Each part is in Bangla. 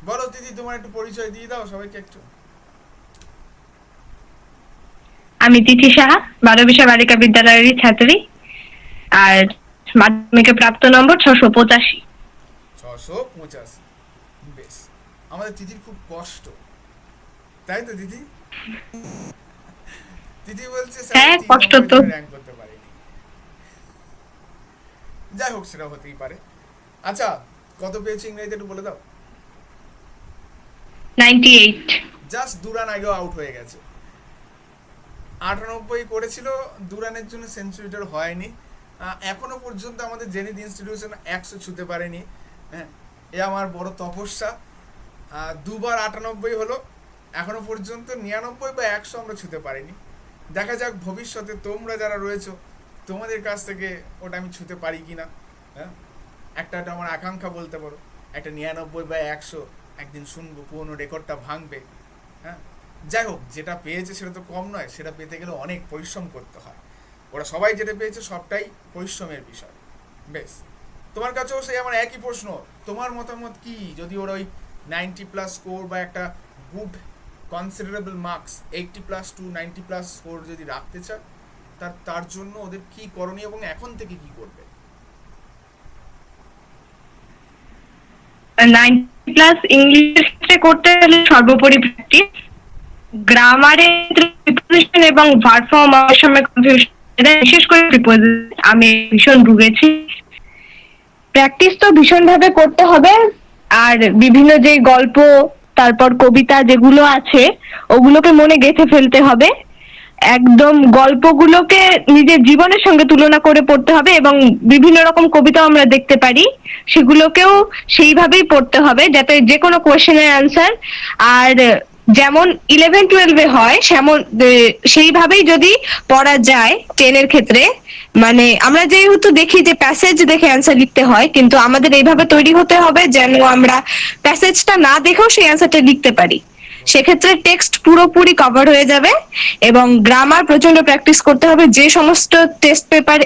বলো দিদি, তোমার একটু পরিচয় দিয়ে দাও সবাইকে একটু। আমি তিথি সাহা, 12 বালিকা বিদ্যালয়েরই ছাত্রী। আর মাধ্যমিকে প্রাপ্ত নম্বর 685। 685। বেশ। আমাদের দিদির খুব কষ্ট, তাই তো দিদি? দিদি বলছে স্যার হ্যাঁ, তিন কষ্ট নম্বরের তো। জন্য র্যাঙ্ক করতে পারিনি। যাই হোক, সেটা হতেই পারে। আচ্ছা, কত পেয়েছি ইংরেজিতে একটু বলে দাও। 98। জাস্ট 2 রান আগেও আউট হয়ে গেছে। 98 করেছিল, 2 রানের জন্য সেঞ্চুরিটার হয়নি। এখনো পর্যন্ত আমাদের জেনিত ইনস্টিটিউশন 100 ছুতে পারেনি। হ্যাঁ, এ আমার বড় তপস্যা। দুবার 98 হলো, এখনো পর্যন্ত 99 বা 100 আমরা ছুতে পারিনি। দেখা যাক ভবিষ্যতে তোমরা যারা রয়েছো, তোমাদের কাছ থেকে ওটা আমি ছুতে পারি কিনা। হ্যাঁ, একটা একটা আমার আকাঙ্ক্ষা বলতে পারো। একটা 99 বা 100 একদিন শুনবো, পুরোনো রেকর্ডটা ভাঙবে। হ্যাঁ, যাই হোক, যেটা পেয়েছে সেটা তো কম নয়, সেটা পেতে গেলে অনেক পরিশ্রম করতে হয়। ওরা সবাই যেটা পেয়েছে সবটাই পরিশ্রমের বিষয়। বেশ, তোমার কাছেও সেই আমার একই প্রশ্ন। তোমার মতামত কি, যদি ওরা ওই 90+ স্কোর বা একটা good considerable marks 80+to 90+ score যদি রাখতে চায়, তার জন্য ওদের কি করণীয় এবং এখন থেকে কি করবে? 90+ ইংলিশের ক্ষেত্রে করতে হলে সর্বোপরি প্র্যাকটিস। গ্রামারের প্রিপোজিশন এবং ভার্ব ফর্ম অনেক সময় কনফিউশন, বিশেষ করে প্রিপোজিশন আমি ভীষণ ভুগেছি। প্র্যাকটিস তো ভীষণভাবে করতে হবে। আর বিভিন্ন যে গল্প, তারপর কবিতা যেগুলো আছে, ওগুলোকে মনে গেঁথে ফেলতে হবে। একদম গল্পগুলোকে নিজের জীবনের সঙ্গে তুলনা করে পড়তে হবে, এবং বিভিন্ন রকম কবিতা আমরা দেখতে পারি, সেগুলোকেও সেইভাবেই পড়তে হবে যাতে যে কোনো কোয়েশ্চেনের অ্যান্সার আর যেমন 11-12 হয় সেমন সেইভাবেই যদি পড়া যায় 10-এর ক্ষেত্রে। মানে আমরা যেহেতু দেখি যে প্যাসেজ দেখে অ্যান্সার লিখতে হয়, কিন্তু আমাদের এইভাবে তৈরি হতে হবে যেন আমরা প্যাসেজটা না দেখেও সেই অ্যান্সারটা লিখতে পারি। সেক্ষেত্রে টেক্সট পুরোপুরি কভার হয়ে যাবে। এবং গ্রামার প্রচন্ড প্র্যাকটিস করতে হবে। যে সমস্ত টেস্ট পেপার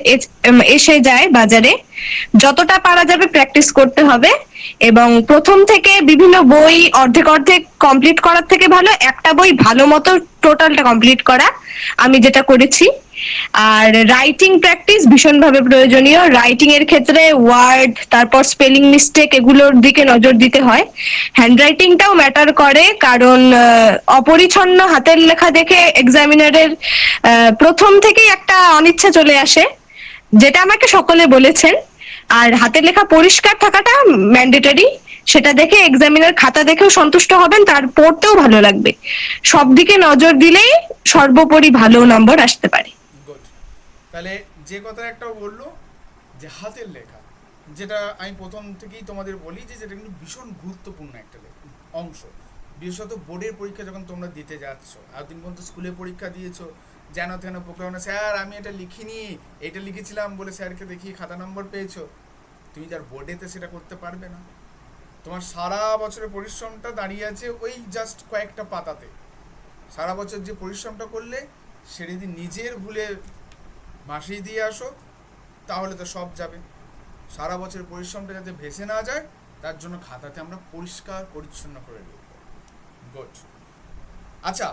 এসে যায় বাজারে, যতটা পারা যাবে প্র্যাকটিস করতে হবে। এবং প্রথম থেকে বিভিন্ন বই অর্ধেক অর্ধেক কমপ্লিট করার থেকে ভালো একটা বই ভালো মতো টোটালটা কমপ্লিট করা, আমি যেটা করেছি। আর রাইটিং প্র্যাকটিস ভীষণভাবে প্রয়োজনীয়। রাইটিং এর ক্ষেত্রে ওয়ার্ড, তারপর স্পেলিং মিস্টেক, এগুলোর দিকে নজর দিতে হয়। হ্যান্ডরাইটিংটাও ম্যাটার করে, কারণ অপরিচ্ছন্ন হাতের লেখা দেখে এক্সামিনারের প্রথম থেকেই একটা অনিচ্ছা চলে আসে, যেটা আমাকে সকলে বলেছেন। আর হাতের লেখা পরিষ্কার থাকাটা ম্যান্ডেটরি। সেটা দেখে এক্সামিনার খাতা দেখেও সন্তুষ্ট হবেন, তার পড়তেও ভালো লাগবে। সব দিকে নজর দিলেই সর্বোপরি ভালো নম্বর আসতে পারে। গুড। তাহলে যে কথা একটা বললো, যে হাতের লেখা, যেটা আমি প্রথম থেকেই তোমাদের বলি যে যেটা কিন্তু ভীষণ গুরুত্বপূর্ণ একটা অংশ। বিশেষত বোর্ডের পরীক্ষা যখন তোমরা দিতে যাচ্ছ, এতদিন পর্যন্ত স্কুলে পরীক্ষা দিয়েছো, যেন তেন প্রকারণে স্যার আমি এটা লিখিনি, এটা লিখেছিলাম বলে স্যারকে দেখিয়ে খাতা নম্বর পেয়েছো, তুমি যার বোর্ডেতে সেটা করতে পারবে না। তোমার সারা বছরের পরিশ্রমটা দাঁড়িয়ে আছে ওই জাস্ট কয়েকটা পাতাতে। সারা বছর যে পরিশ্রমটা করলে, সে যদি নিজের ভুলে ভাসিয়ে দিয়ে আসো, তাহলে তো সব যাবে। সারা বছরের পরিশ্রমটা যাতে ভেসে না যায়, তার জন্য খাতাতে আমরা পরিষ্কার পরিচ্ছন্ন করে দেব। গুড। আচ্ছা,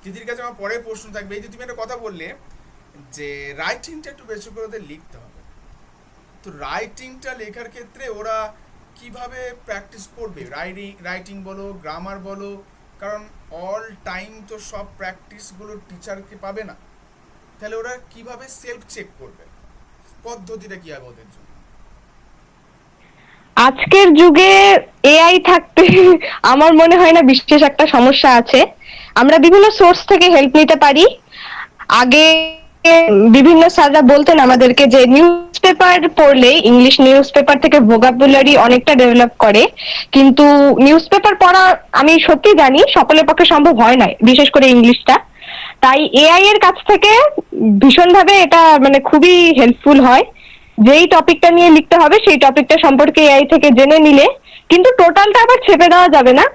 দিদির কাছে আমার পরের প্রশ্ন থাকবে, এই যে তুমি একটা কথা বললে যে রাইটিংটা একটু বেশি করে ওদের লিখতে হবে, তো রাইটিংটা লেখার ক্ষেত্রে ওরা কিভাবে প্র্যাকটিস করবে? রাইটিং বলো, গ্রামার বলো, কারণ অল টাইম তো সব প্র্যাকটিসগুলো টিচারকে পাবে না। তাহলে ওরা কিভাবে সেলফ চেক করবে? পদ্ধতিটা কি হবে ওদের জন্য? আজকের যুগে এআই থাকতে আমার মনে হয় না বিশেষ একটা সমস্যা আছে। আমরা বিভিন্ন সোর্স থেকে হেল্প নিতে পারি। আগে বিভিন্ন স্যাররা বলতেন আমাদেরকে যে নিউজ পেপার পড়লে, ইংলিশ নিউজ পেপার থেকে ভোকাবুলারি অনেকটা ডেভেলপ করে। কিন্তু নিউজ পেপার পড়া আমি সত্যি জানি সকলের পক্ষে সম্ভব হয় না, বিশেষ করে ইংলিশটা। তাই এআই এর কাছ থেকে ভীষণভাবে এটা মানে খুবই হেল্পফুল হয়। যেই টপিকটা নিয়ে লিখতে হবে সেই টপিকটা সম্পর্কে এআই থেকে জেনে নিলে, কিন্তু টোটালটা আবার ছেপে দেওয়া যাবে না,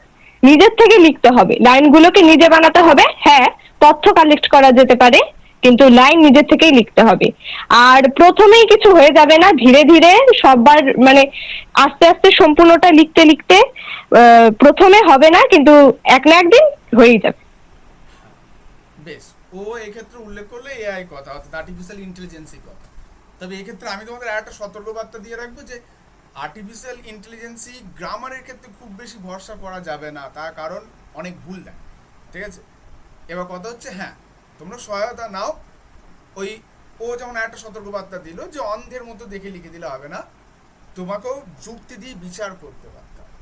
নিজের থেকে লিখতে হবে, লাইনগুলোকে নিজে বানাতে হবে। হ্যাঁ, তথ্য কালেক্ট করা যেতে পারে, কিন্তু লাইন নিজের থেকেই লিখতে হবে। আর প্রথমেই কিছু হয়ে যাবে না, ধীরে ধীরে সববার মানে আস্তে আস্তে সম্পূর্ণটা লিখতে লিখতে প্রথমে হবে না, কিন্তু এক না একদিন হয়েই যাবে। বেশ, ও এক্ষেত্রে উল্লেখ করলে এআই কথা, অর্থাৎ আর্টিফিশিয়াল ইন্টেলিজেন্সই কথা। তবে এক্ষেত্রে আমি তোমাদের একটা সতর্কবার্তা দিয়ে রাখবো যে আর্টিফিশিয়াল ইন্টেলিজেন্সই গ্রামারের ক্ষেত্রে খুব বেশি ভরসা করা যাবে না, তার কারণ অনেক ভুল দেয়, ঠিক আছে? এবার কথা হচ্ছে, হ্যাঁ তোমরা সহায়তা নাও। ওই ও যেমন একটা সতর্কবার্তা দিল যে অন্ধের মতো দেখে লিখে দিলে হবে না, তোমাকেও যুক্তি দিয়ে বিচার করতে পারতে হবে।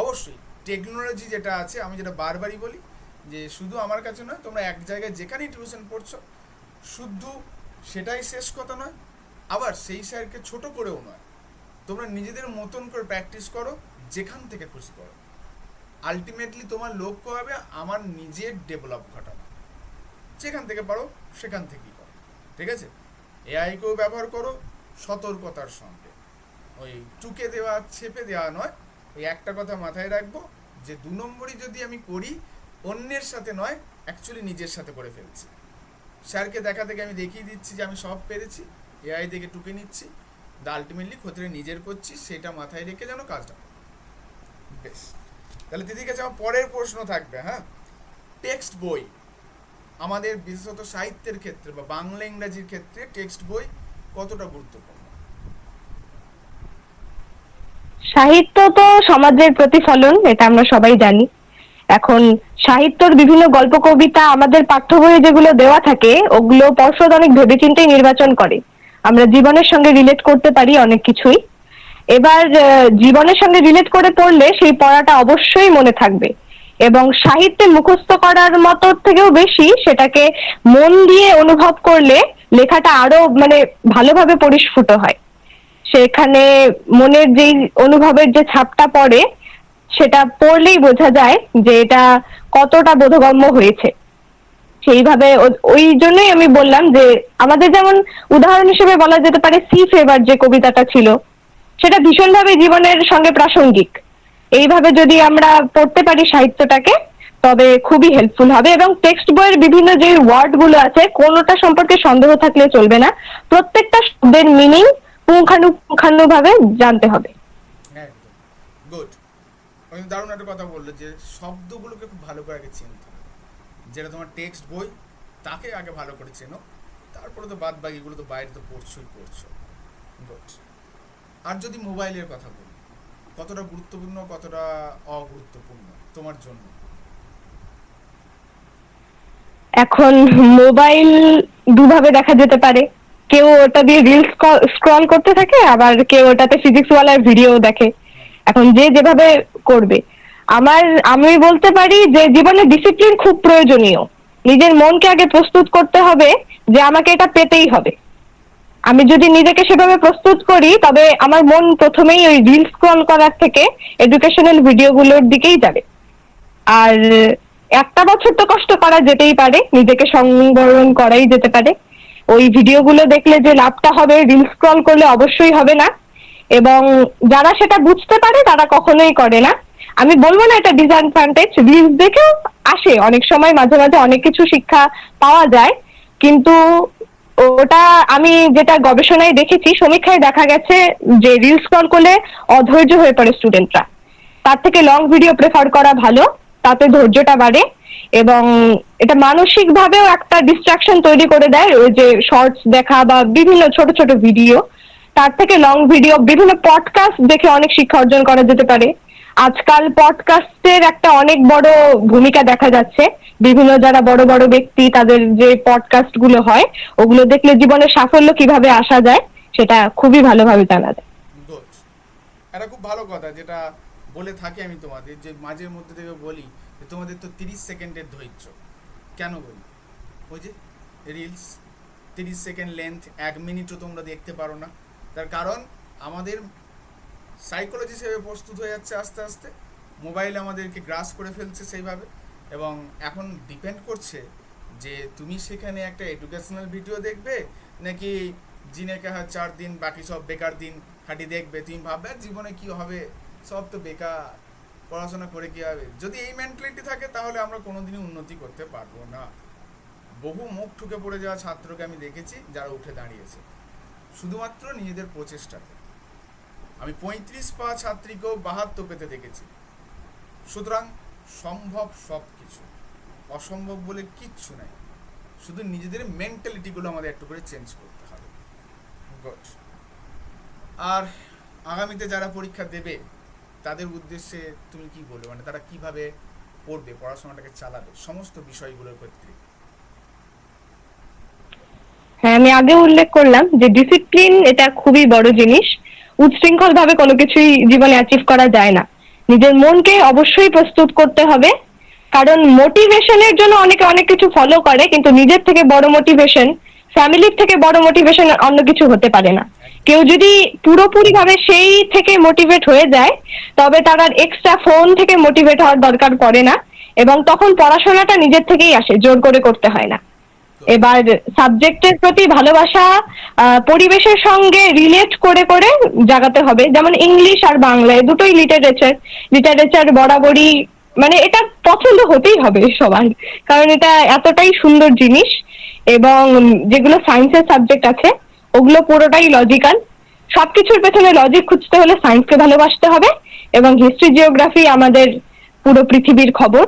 অবশ্যই টেকনোলজি যেটা আছে, আমি যেটা বারবারই বলি যে শুধু আমার কাছে নয়, তোমরা এক জায়গায় যেখানেই টিউশন পড়ছো শুদ্ধ সেটাই শেষ কথা নয়, আবার সেই স্যারকে ছোট করেও নয়। তোমরা নিজেদের মতন করে প্র্যাকটিস করো, যেখান থেকে খুশি করো। আলটিমেটলি তোমার লক্ষ্য হবে আমার নিজের ডেভেলপ ঘটানো, যেখান থেকে পারো সেখান থেকেই করো, ঠিক আছে? এআইকেও ব্যবহার করো সতর্কতার সঙ্গে, ওই টুকে দেওয়া ছেপে দেওয়া নয়। ওই একটা কথা মাথায় রাখবো যে 2 নম্বরই যদি আমি করি অন্যের সাথে নয়, অ্যাকচুয়ালি নিজের সাথে করে ফেলছি। স্যারকে দেখা থেকে আমি দেখিয়ে দিচ্ছি যে আমি সব পেরেছি, এআই দেখে টুকে নিচ্ছি, আলটিমেটলি ক্ষতিটা নিজের করছি, সেটা মাথায় রেখে যেন কাজটা করো। বেশ, তাহলে দিদির কাছে আমার পরের প্রশ্ন থাকবে। হ্যাঁ, টেক্সট বই আমাদের বিশেষত সাহিত্যের ক্ষেত্রে বা বাংলা ইংরাজির ক্ষেত্রে টেক্সট বই কতটা গুরুত্বপূর্ণ? সাহিত্য তো সমাজের প্রতিফলন, এটা আমরা সবাই জানি। এখন সাহিত্যর বিভিন্ন গল্প কবিতা আমাদের পাঠ্য বইয়ে যেগুলো দেওয়া থাকে, ওগুলো পর্ষদ অনেক ভেবেচিন্তেই নির্বাচন করে। আমরা জীবনের সঙ্গে রিলেট করতে পারি অনেক কিছুই। এবার জীবনের সঙ্গে রিলেট করে পড়লে সেই পড়াটা অবশ্যই মনে থাকবে, এবং সাহিত্যে মুখস্থ করার মতো থেকেও বেশি সেটাকে মন দিয়ে অনুভব করলে লেখাটা আরো মানে ভালোভাবে পরিস্ফুট হয়। সেখানে মনের যেই অনুভবের যে ছাপটা পড়ে, সেটা পড়লেই বোঝা যায় যে এটা কতটা বোধগম্য হয়েছে। সেইভাবে ওই জন্যই আমি বললাম যে আমাদের যেমন উদাহরণ হিসেবে বলা যেতে পারে সি ফেভার যে কবিতাটা ছিল, সেটা ভীষণভাবে জীবনের সঙ্গে প্রাসঙ্গিক। এইভাবে যদি আমরা পড়তে পারি সাহিত্যটাকে, তবে খুবই হেল্পফুল হবে। এবং টেক্সট বইয়ের বিভিন্ন যে ওয়ার্ড গুলো আছে, কোনোটা সম্পর্কে সন্দেহ থাকলে চলবে না, প্রত্যেকটা শব্দের মিনিং পুঙ্খানু ভাবে জানতে হবে। একদম গুড। আমি দারুণ একটা কথা বললো যে শব্দগুলোকে খুব ভালো করে আগে চিনতে হবে। যেটা তোমার টেক্সট বই, তাকে আগে ভালো করে চেনো, তারপরে তো বাদ বাকিগুলো তো বাইরে তো পড়ছোই পড়ছো। গুড। আর যদি মোবাইলের কথা বলি, কতটা গুরুত্বপূর্ণ কতটা অগুরুত্বপূর্ণ তোমার জন্য? এখন মোবাইল দুভাবে দেখা যেতে পারে। কেউ ওটা দিয়ে রিলস স্ক্রল করতে থাকে, আবার কেউ ওটাতে ফিজিক্স ওয়ালার ভিডিও দেখে। এখন যে যেভাবে করবে। আমি বলতে পারি যে জীবনে ডিসিপ্লিন খুব প্রয়োজনীয়। নিজের মনকে আগে প্রস্তুত করতে হবে যে আমাকে এটা পেতেই হবে। আমি যদি নিজেকে সেভাবে প্রস্তুত করি, তবে আমার মন প্রথমেই ওই রিল স্ক্রল করার থেকে এডুকেশনাল ভিডিওগুলোর দিকেই যাবে। আর একটা বছর তো কষ্ট করা যেতেই পারে, নিজেকে সংবরণ করাই যেতে পারে। ওই ভিডিওগুলো দেখলে যে লাভটা হবে, রিল স্ক্রল করলে অবশ্যই হবে না। এবং যারা সেটা বুঝতে পারে তারা কখনোই করে না। আমি বলবো না এটা ডিসঅ্যাডভান্টেজ, রিলস দেখেও আসে অনেক সময়, মাঝে মাঝে অনেক কিছু শিক্ষা পাওয়া যায়, কিন্তু ওটা আমি যেটা গবেষণায় দেখেছি, সমীক্ষায় দেখা গেছে যে রিল স্ক্রল করলে অধৈর্য হয়ে পড়ে স্টুডেন্টরা। তার থেকে লং ভিডিও প্রেফার করা ভালো, তাতে ধৈর্যটা বাড়ে। এবং এটা মানসিক ভাবেও একটা ডিস্ট্রাকশন তৈরি করে দেয়, ওই যে শর্টস দেখা বা বিভিন্ন ছোট ছোট ভিডিও। তার থেকে লং ভিডিও, বিভিন্ন পডকাস্ট দেখে অনেক শিক্ষা অর্জন করা যেতে পারে। আজকাল পডকাস্টের একটা অনেক বড় ভূমিকা দেখা যাচ্ছে। বিভিন্ন যারা বড় বড় ব্যক্তি, তাদের যে পডকাস্ট গুলো হয়, ওগুলো দেখলে জীবনের সাফল্য কিভাবে আসা যায় সেটা খুবই ভালোভাবে জানা যায়। গুড। এটা খুব ভালো কথা যেটা বলে থাকি আমি তোমাদের, যে মাঝে মধ্যে থেকে বলি যে তোমাদের তো 30 সেকেন্ডের ধৈর্য। কেন বলি? ওই যে রিলস 30 সেকেন্ড লেন্থ, 1 মিনিটও তোমরা দেখতে পারো না। তার কারণ আমাদের সাইকোলজি সেভাবে প্রস্তুত হয়ে যাচ্ছে আস্তে আস্তে, মোবাইল আমাদেরকে গ্রাস করে ফেলছে সেইভাবে। এবং এখন ডিপেন্ড করছে যে তুমি সেখানে একটা এডুকেশনাল ভিডিও দেখবে, নাকি জিনেকে 4 দিন বাকি সব বেকার দিন খাটি দেখবে। তুমি ভাববে জীবনে কি হবে, সব তো বেকার, পড়াশোনা করে কি হবে। যদি এই মেন্টালিটি থাকে তাহলে আমরা কোনোদিনই উন্নতি করতে পারবো না। বহু মুখ ঠুকে পড়ে যাওয়া ছাত্রকে আমি দেখেছি যারা উঠে দাঁড়িয়েছে শুধুমাত্র নিজেদের প্রচেষ্টাতে। আমি 35 পাওয়া ছাত্রীকেও 72 পেতে দেখেছি। সুতরাং সম্ভব সব কিছু, অসম্ভব বলে কিচ্ছু নাই, শুধু নিজেদের মেন্টালিটিগুলো আমাদের একটু করে চেঞ্জ করতে হবে। গুড। আর আগামীতে যারা পরীক্ষা দেবে তাদের উদ্দেশ্যে তুমি কি বলবে, মানে তারা কিভাবে পড়বে, পড়াশোনাটাকে চালাবে সমস্ত বিষয়গুলোর ক্ষেত্রে? হ্যাঁ, আমি আগে উল্লেখ করলাম যে ডিসিপ্লিন এটা খুবই বড় জিনিস। উচ্ছৃঙ্খল ভাবে কোনো কিছুই জীবনে অ্যাচিভ করা যায় না। নিজের মনকে অবশ্যই প্রস্তুত করতে হবে, কারণ মোটিভেশনের জন্য অনেকে অনেক কিছু ফলো করে, কিন্তু নিজের থেকে বড় মোটিভেশন, ফ্যামিলির থেকে বড় মোটিভেশন অন্য কিছু হতে পারে না। কেউ যদি পুরোপুরি ভাবে সেই থেকে মোটিভেট হয়ে যায়, তবে তার আর এক্সট্রা ফোন থেকে মোটিভেট হওয়ার দরকার পড়ে না, এবং তখন পড়াশোনাটা নিজের থেকেই আসে, জোর করে করতে হয় না। এবার সাবজেক্টের প্রতি ভালোবাসা পরিবেশের সঙ্গে রিলেট করে করে জাগাতে হবে। যেমন ইংলিশ আর বাংলা দুটোই লিটারেচার বরাবরই, মানে এটা পছন্দ হতেই হবে সবার, কারণ এটা এতটাই সুন্দর জিনিস। এবং যেগুলো সায়েন্সের সাবজেক্ট আছে ওগুলো পুরোটাই লজিক্যাল। সবকিছুর পেছনে লজিক খুঁজতে হলে সায়েন্সকে ভালোবাসতে হবে, এবং হিস্ট্রি জিওগ্রাফি আমাদের পুরো পৃথিবীর খবর,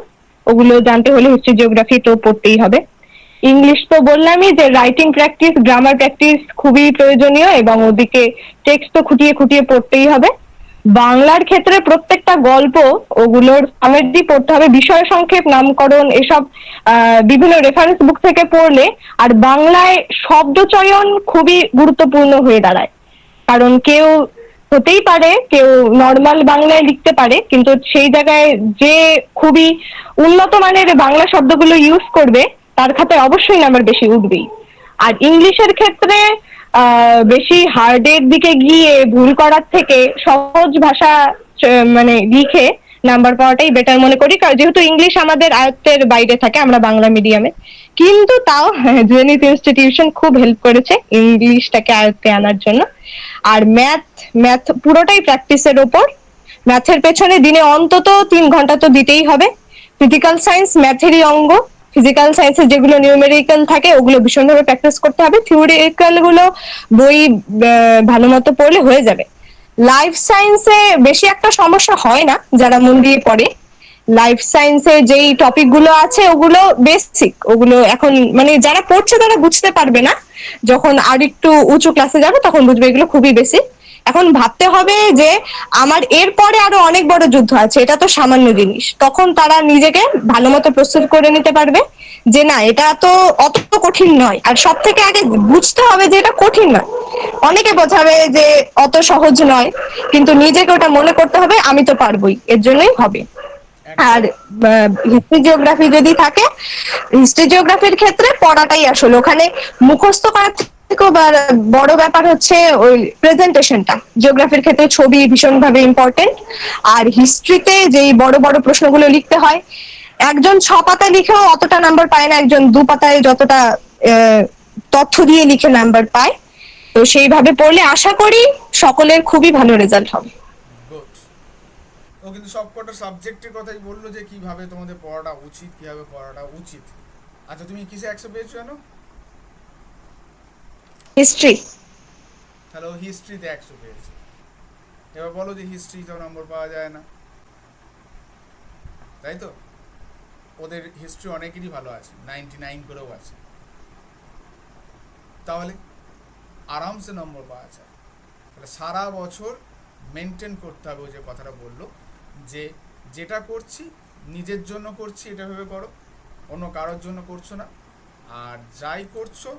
ওগুলো জানতে হলে হিস্ট্রি জিওগ্রাফি তো পড়তেই হবে। ইংলিশ তো বললামই যে রাইটিং প্র্যাকটিস, গ্রামার প্র্যাকটিস খুবই প্রয়োজনীয়, এবং ওদিকে টেক্সট তো খুঁটিয়ে খুঁটিয়ে পড়তেই হবে। বাংলার ক্ষেত্রে প্রত্যেকটা গল্প ওগুলোর সামেরি পড়তে হবে, বিষয় সংক্ষেপ, নামকরণ, এসব বিভিন্ন রেফারেন্স বুক থেকে পড়লে। আর বাংলায় শব্দ চয়ন খুবই গুরুত্বপূর্ণ হয়ে দাঁড়ায়, কারণ কেউ হতেই পারে কেউ নর্মাল বাংলায় লিখতে পারে, কিন্তু সেই জায়গায় যে খুবই উন্নত মানের বাংলা শব্দগুলো ইউজ করবে তার খাতায় অবশ্যই নাম্বার বেশি উঠবেই। আর ইংলিশের ক্ষেত্রে বেশি হার্ডের দিকে গিয়ে ভুল করার থেকে সহজ ভাষা মানে লিখে নাম্বার পাওয়াটাই বেটার মনে করি, কারণ যেহেতু ইংলিশ আমাদের আয়ত্তের বাইরে থাকে, আমরা বাংলা মিডিয়ামে। কিন্তু তাও জেনিথ ইনস্টিটিউশন খুব হেল্প করেছে ইংলিশটাকে আয়ত্তে আনার জন্য। আর ম্যাথ পুরোটাই প্র্যাকটিসের ওপর। ম্যাথের পেছনে দিনে অন্তত 3 ঘন্টা তো দিতেই হবে। ফিজিক্যাল সায়েন্স ম্যাথেরই অঙ্গ। ফিজিক্যাল সায়েন্সের যেগুলো নিউমেরিক্যাল থাকে ওগুলো ভীষণভাবে প্র্যাকটিস করতে হবে। থিওরিক্যাল গুলো বই ভালো মতো পড়লে হয়ে যাবে। লাইফ সায়েন্সে বেশি একটা সমস্যা হয় না যারা মন দিয়ে পড়ে। লাইফ সায়েন্সে যেই টপিক গুলো আছে ওগুলো বেসিক, ওগুলো এখন মানে যারা পড়ছে তারা বুঝতে পারবে না, যখন আর একটু উঁচু ক্লাসে যাবে তখন বুঝবে এগুলো খুবই বেসিক। এখন ভাবতে হবে যে আমার এরপরে আরো অনেক বড় যুদ্ধ আছে, এটা তো সামান্য জিনিস। তখন তারা নিজেকে ভালো মতো প্রস্তুত করে নিতে পারবে যে না, এটা তো অত কঠিন নয়। আর সব থেকে আগে বুঝতে হবে যে এটা কঠিন নয়। অনেকে বোঝাবে যে অত সহজ নয়, কিন্তু নিজেকে ওটা মনে করতে হবে আমি তো পারবোই, এর জন্যই হবে। আর হিস্ট্রি জিওগ্রাফি যদি থাকে, হিস্ট্রি জিওগ্রাফির ক্ষেত্রে পড়াটাই আসলে, ওখানে মুখস্থ করার থেকেও বড় ব্যাপার হচ্ছে ওই প্রেজেন্টেশনটা। জিওগ্রাফির ক্ষেত্রে ছবি ভীষণভাবে ইম্পর্টেন্ট। আর হিস্ট্রিতে যেই বড় বড় প্রশ্নগুলো লিখতে হয়, একজন 6 পাতা লিখেও অতটা নাম্বার পায় না, একজন 2 পাতায় যতটা তথ্য দিয়ে লিখে নাম্বার পায়। তো সেইভাবে পড়লে আশা করি সকলের খুবই ভালো রেজাল্ট হবে। গুড। ও কিন্তু সবকটা সাবজেক্টের কথাই বললো যে কিভাবে তোমাদের পড়াটা উচিত, কিভাবে পড়াটা উচিত। আচ্ছা, তুমি কিসে 100 পেয়েছো জানো? হিস্ট্রি। তাহলে ও হিস্ট্রিতে 100 পেয়েছে। এবার বলো যে হিস্ট্রিতেও নম্বর পাওয়া যায় না, তাই তো? ওদের হিস্ট্রি অনেকেরই ভালো আছে, 99 করেও আছে, তাহলে আরামসে নম্বর পাওয়া যায়। তাহলে সারা বছর মেনটেন করতে হবে। ও যে কথাটা বললো যে যেটা করছি নিজের জন্য করছি এটা ভেবে করো, অন্য কারোর জন্য করছো না। আর যাই করছো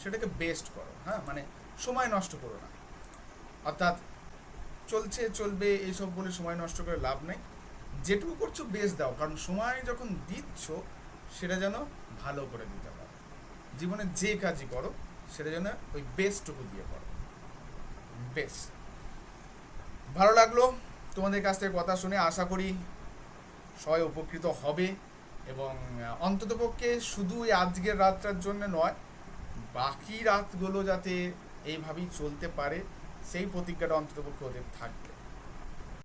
সেটাকে বেস্ট করো, হ্যাঁ, মানে সময় নষ্ট করো না। অর্থাৎ চলবে এইসব বলে সময় নষ্ট করে লাভ নেই। যেটুকু করছো বেস্ট দাও, কারণ সময় যখন দিচ্ছ সেটা যেন ভালো করে দিতে পারো। জীবনে যে কাজই করো সেটা যেন ওই বেস্টটুকু দিয়ে করো। বেশ ভালো লাগলো তোমাদের কাছ থেকে কথা শুনে। আশা করি সবাই উপকৃত হবে, এবং অন্ততপক্ষে শুধু এই আজকের রাতটার জন্য নয়, বাকি রাতগুলো যাতে এইভাবেই চলতে পারে সেই প্রতিজ্ঞাটা অন্ততপক্ষে ওদের থাকবে।